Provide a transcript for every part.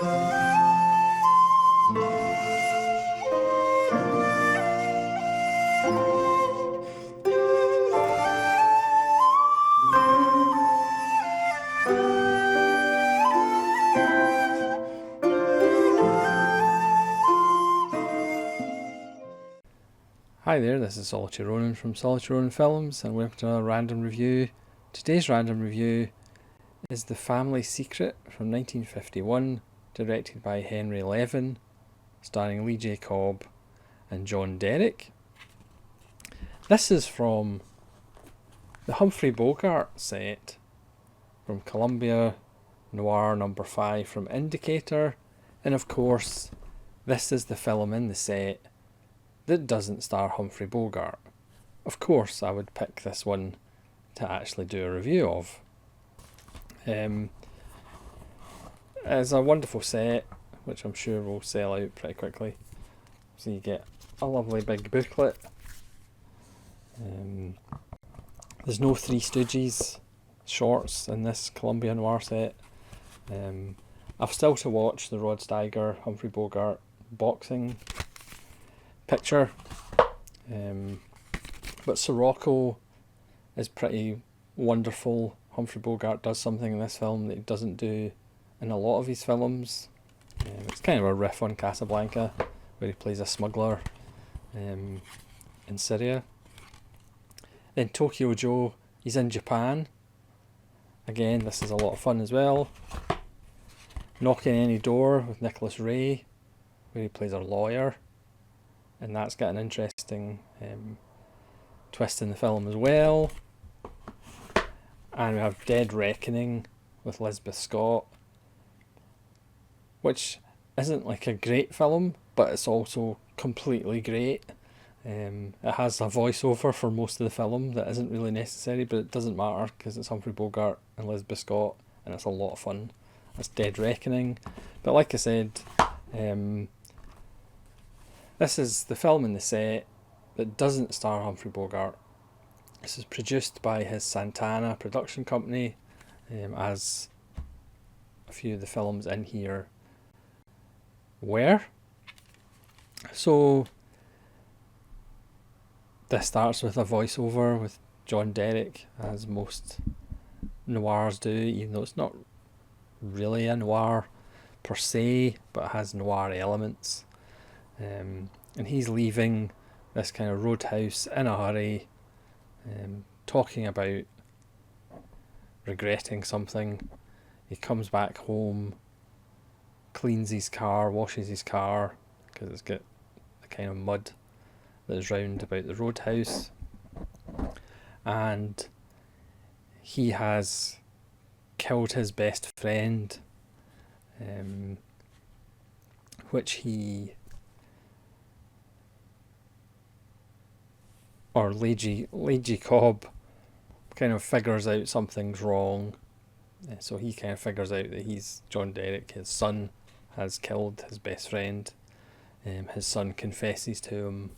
Hi there, this is Solitary Ronan from Solitary Ronan Films, and welcome to another random review. Today's random review is The Family Secret from 1951, directed by Henry Levin, starring Lee J. Cobb and John Derek. This is from the Humphrey Bogart set from Columbia, Noir number 5 from Indicator, and of course, this is the film in the set that doesn't star Humphrey Bogart. Of course, I would pick this one to actually do a review of. It's a wonderful set, which I'm sure will sell out pretty quickly. So you get a lovely big booklet. There's no Three Stooges shorts in this Columbia Noir set. I've still to watch the Rod Steiger Humphrey Bogart boxing picture, but Sirocco is pretty wonderful. Humphrey Bogart does something in this film that he doesn't do in a lot of his films. It's kind of a riff on Casablanca, where he plays a smuggler in Syria. Then Tokyo Joe, he's in Japan. Again, this is a lot of fun as well. Knocking Any Door with Nicholas Ray, where he plays a lawyer. And that's got an interesting twist in the film as well. And we have Dead Reckoning with Lisbeth Scott, which isn't like a great film, but it's also completely great. It has a voiceover for most of the film that isn't really necessary, but it doesn't matter because it's Humphrey Bogart and Lisbeth Scott, and it's a lot of fun. That's Dead Reckoning. But like I said, this is the film in the set that doesn't star Humphrey Bogart. This is produced by his Santana production company, as a few of the films in here were. So this starts with a voiceover with John Derek, as most noirs do, even though it's not really a noir per se, but it has noir elements. And he's leaving this kind of roadhouse in a hurry, talking about regretting something. He comes back home, cleans his car, washes his car, because it's got the kind of mud that is round about the roadhouse. And he has killed his best friend, which he... or Lee J. Cobb kind of figures out something's wrong. So he kind of figures out that he's John Derek, his son, has killed his best friend. His son confesses to him.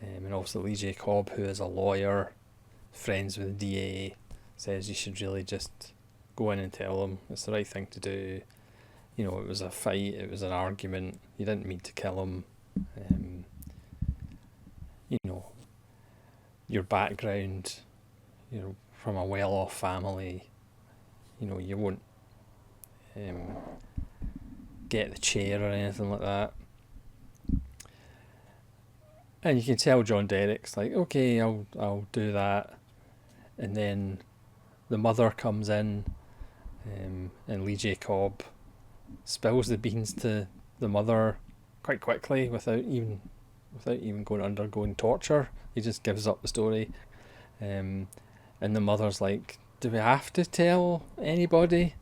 And also Lee J. Cobb, who is a lawyer, friends with the DA, says you should really just go in and tell him it's the right thing to do. You know, it was a fight, it was an argument, you didn't mean to kill him. You know, your background, you know, from a well-off family, you know, you won't get the chair or anything like that. And you can tell John Derek's like, okay, I'll do that. And then the mother comes in, and Lee J. Cobb spills the beans to the mother quite quickly without even undergoing torture. He just gives up the story, and the mother's like, do we have to tell anybody?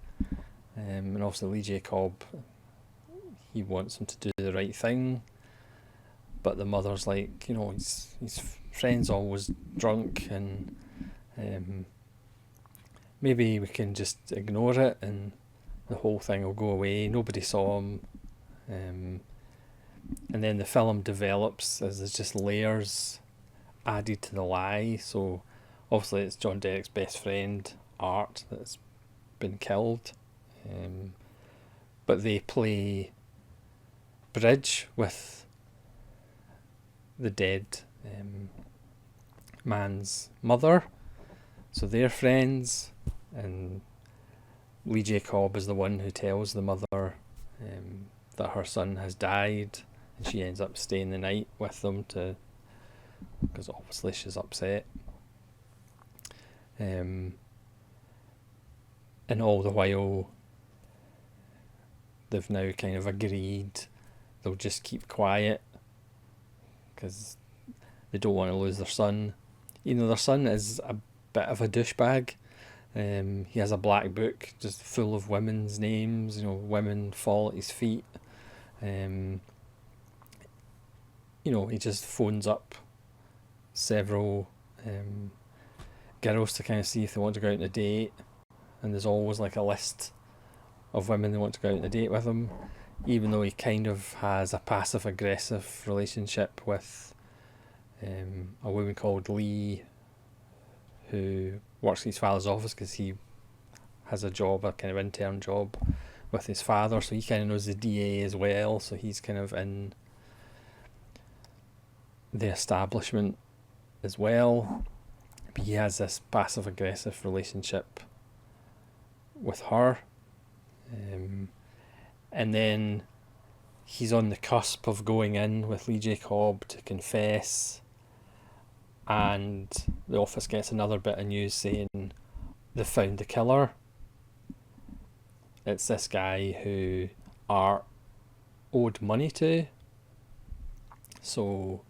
And also Lee J. Cobb, he wants him to do the right thing, but the mother's like, you know, his friend's always drunk, and maybe we can just ignore it and the whole thing will go away. Nobody saw him. And then the film develops as there's just layers added to the lie. So obviously it's John Derek's best friend, Art, that's been killed. but they play bridge with the dead man's mother, so they're friends, and Lee J. Cobb is the one who tells the mother that her son has died, and she ends up staying the night with them because obviously she's upset. And all the while they've now kind of agreed they'll just keep quiet because they don't want to lose their son. You know, their son is a bit of a douchebag. He has a black book just full of women's names, you know, women fall at his feet. You know, he just phones up several girls to kind of see if they want to go out on a date, and there's always like a list of women that want to go out on a date with him, even though he kind of has a passive aggressive relationship with a woman called Lee, who works in his father's office because he has a job, a kind of intern job with his father, so he kind of knows the DA as well, so he's kind of in the establishment as well. But he has this passive aggressive relationship with her, and then he's on the cusp of going in with Lee J. Cobb to confess, and the office gets another bit of news saying they've found the killer. It's this guy who Art owed money to. So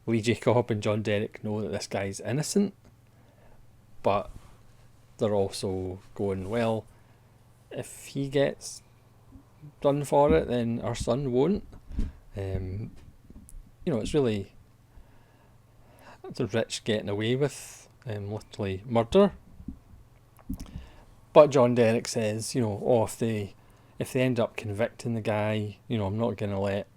Lee J. Cobb and John Derek know that this guy's innocent, but they're also going, well, if he gets done for it, then our son won't. You know, it's really the rich getting away with literally murder. But John Derek says, you know, oh, if they end up convicting the guy, you know, I'm not going to let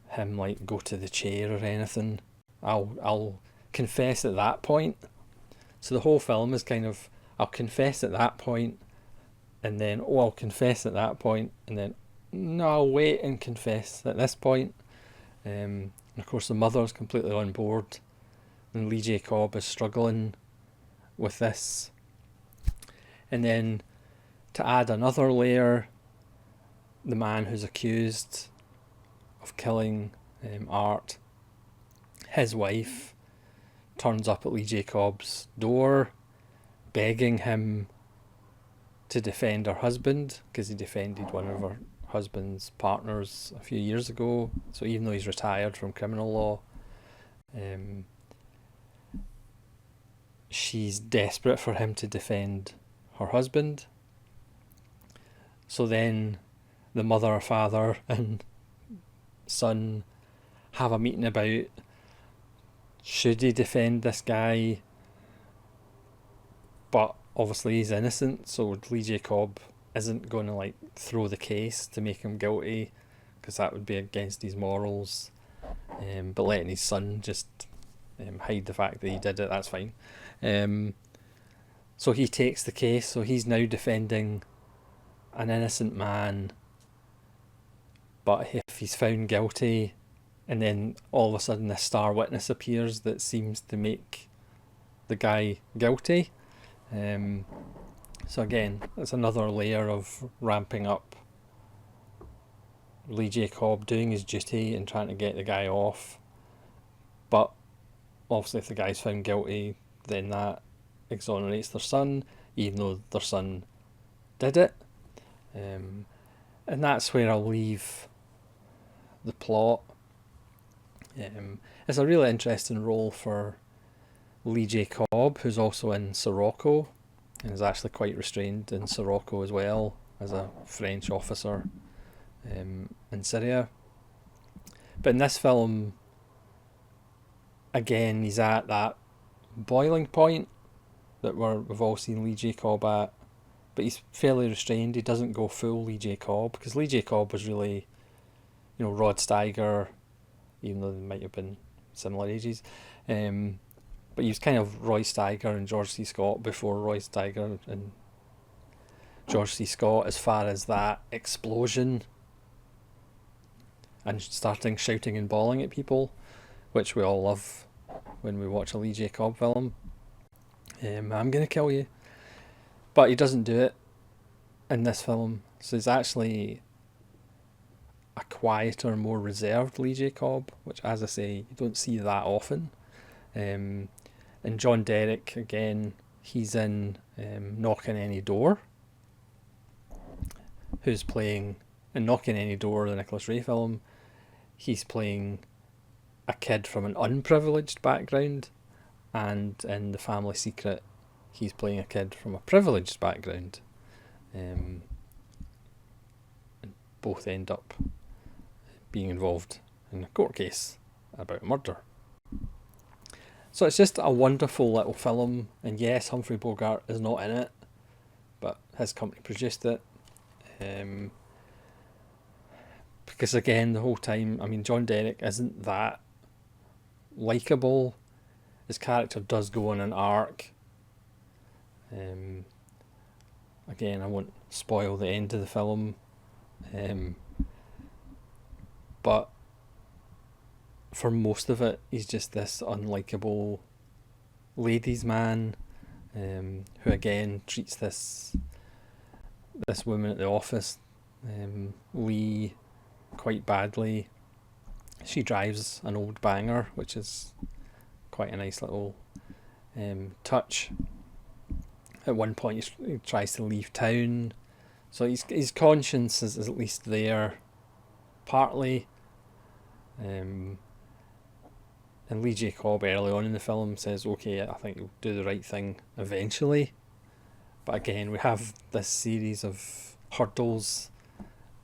him like go to the chair or anything. I'll confess at that point. So the whole film is kind of, I'll confess at that point, and then I'll confess at that point, and then no, I'll wait and confess at this point. And of course the mother's completely on board, and Lee J. Cobb is struggling with this. And then to add another layer, the man who's accused of killing Art, his wife turns up at Lee J. Cobb's door begging him to defend her husband, because he defended one of her husband's partners a few years ago. So even though he's retired from criminal law, she's desperate for him to defend her husband. So then the mother, father and son have a meeting about, should he defend this guy? But obviously he's innocent, so Lee J. Cobb isn't going to like throw the case to make him guilty, because that would be against his morals. But letting his son just hide the fact that he did it, that's fine. So he takes the case, so he's now defending an innocent man, but if he's found guilty, and then all of a sudden this star witness appears that seems to make the guy guilty. So again, it's another layer of ramping up Lee J. Cobb doing his duty and trying to get the guy off. But obviously if the guy's found guilty, then that exonerates their son, even though their son did it. And that's where I'll leave the plot. It's a really interesting role for Lee J. Cobb, who's also in Sirocco, and is actually quite restrained in Sirocco as well, as a French officer in Syria. But in this film, again, he's at that boiling point that we've all seen Lee J. Cobb at, but he's fairly restrained. He doesn't go full Lee J. Cobb, because Lee J. Cobb was really, you know, Rod Steiger, even though they might have been similar ages. But he was kind of Roy Steiger and George C. Scott before Roy Steiger and George C. Scott as far as that explosion and starting shouting and bawling at people, which we all love when we watch a Lee J. Cobb film. I'm gonna kill you. But he doesn't do it in this film. So he's actually a quieter, more reserved Lee J. Cobb, which, as I say, you don't see that often. And John Derek, again, he's in Knock on Any Door, who's playing, in Knock on Any Door, the Nicholas Ray film, he's playing a kid from an unprivileged background, and in The Family Secret, he's playing a kid from a privileged background. And both end up being involved in a court case about murder. So it's just a wonderful little film, and yes, Humphrey Bogart is not in it, but his company produced it. Because again, the whole time, I mean, John Derek isn't that likeable. His character does go on an arc. Again, I won't spoil the end of the film, but for most of it, he's just this unlikable ladies' man, who again treats this woman at the office, Lee, quite badly. She drives an old banger, which is quite a nice little touch. At one point he tries to leave town, so his conscience is at least there, partly. And Lee J. Cobb early on in the film says, okay, I think you'll do the right thing eventually. But again, we have this series of hurdles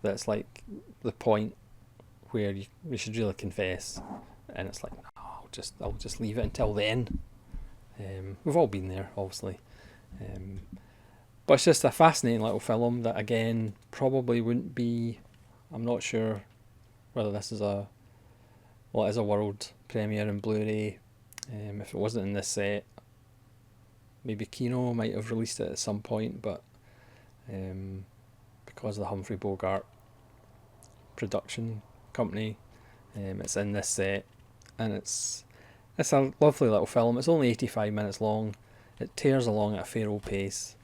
that's like the point where you should really confess, and it's like, no, I'll just leave it until then. We've all been there, obviously. But it's just a fascinating little film that, again, probably wouldn't be, I'm not sure whether this is it is a world premiere in Blu-ray. If it wasn't in this set, maybe Kino might have released it at some point, but because of the Humphrey Bogart production company, it's in this set, and it's a lovely little film. It's only 85 minutes long. It tears along at a fair old pace.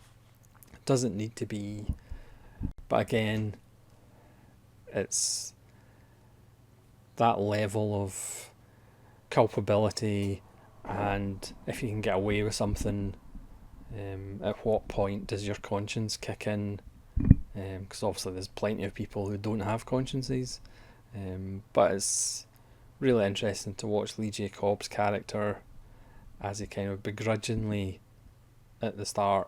It doesn't need to be, but again, it's that level of culpability, and if you can get away with something, at what point does your conscience kick in? Because obviously there's plenty of people who don't have consciences, but it's really interesting to watch Lee J. Cobb's character as he kind of begrudgingly, at the start,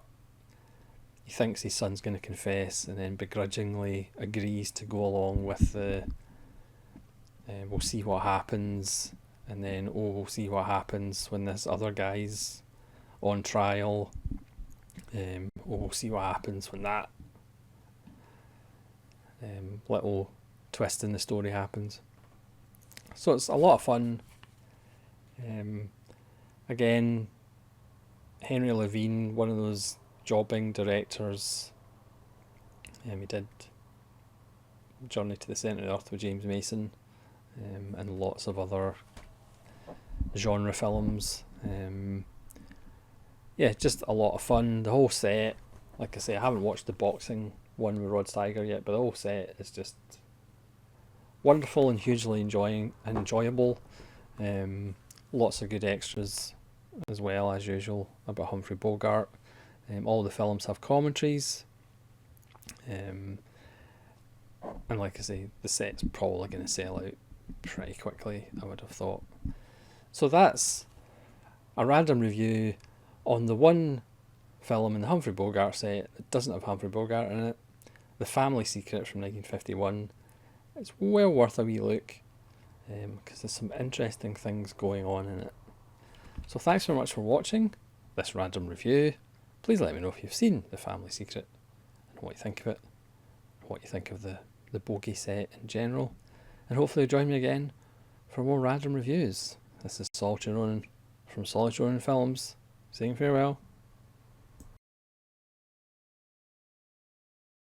he thinks his son's going to confess, and then begrudgingly agrees to go along with the we'll see what happens, and then we'll see what happens when this other guy's on trial. We'll see what happens when that little twist in the story happens. So it's a lot of fun. Again, Henry Levine, one of those jobbing directors. He did Journey to the Centre of the Earth with James Mason, and lots of other genre films. Yeah, just a lot of fun. The whole set, like I say, I haven't watched the boxing one with Rod Steiger yet, but the whole set is just wonderful and hugely enjoyable. Lots of good extras as well, as usual, about Humphrey Bogart. All the films have commentaries. And like I say, the set's probably going to sell out pretty quickly, I would have thought. So that's a random review on the one film in the Humphrey Bogart set that doesn't have Humphrey Bogart in it, The Family Secret from 1951. It's well worth a wee look, because there's some interesting things going on in it. So thanks very much for watching this random review. Please let me know if you've seen The Family Secret and what you think of it, what you think of the Bogey set in general, and hopefully join me again for more random reviews. This is Solitary Ronin from Solitary Ronin Films, saying farewell.